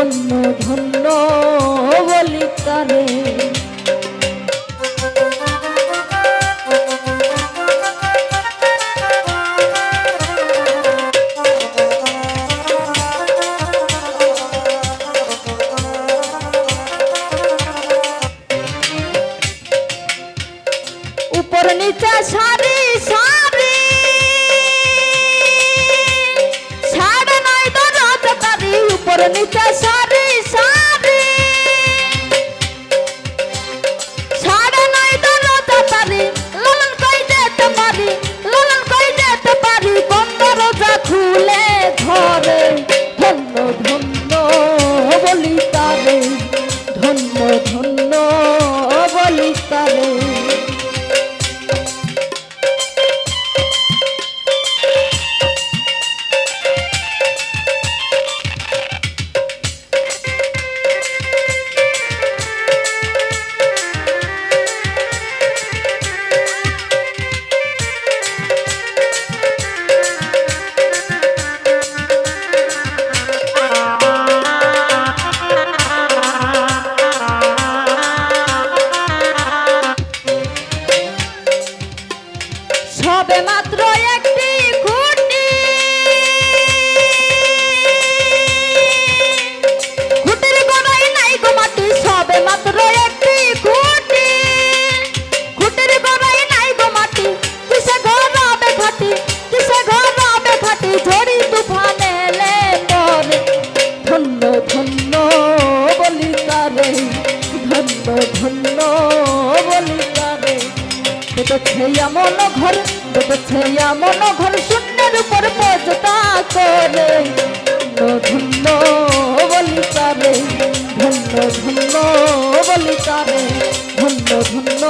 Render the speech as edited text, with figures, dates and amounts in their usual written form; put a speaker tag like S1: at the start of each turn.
S1: ধন্য ধন্য বলি তারে। উপর নিচে সারি সারি সাড়ে নয় দরজ তারি, উপর নিচে সারি সারি সাড়ে নয় দরজ তারি, লালন কই যেতে পারি, লালন কই যেতে পারি, বন্ধ রোজা খুলে ধরে। ধন্য ধন্য বলি তারে, ধন্য ধন্য বলি তারে। সবে মাত্র একটি খুঁটি, খুঁটির গোড়ায় নাই গো মাটি, সবে মাত্র একটি খুঁটি, খুঁটির গোড়ায় নাই গো মাটি, কিসে ঘর হবে খাটি, কিসে ঘর হবে খাটি, ঝড়ি তুফান এলে পরে। ধন্য ধন্য বলি তারে, ধন্য ধন্য বলি তারে। দেখেছে এমন ঘর, দেখেছে এমন ঘর, শূন্যের উপর পজতা করে। ধন্য বলি তারে, ধন্য ধন্য বলি তারে, ধন্য ধন্য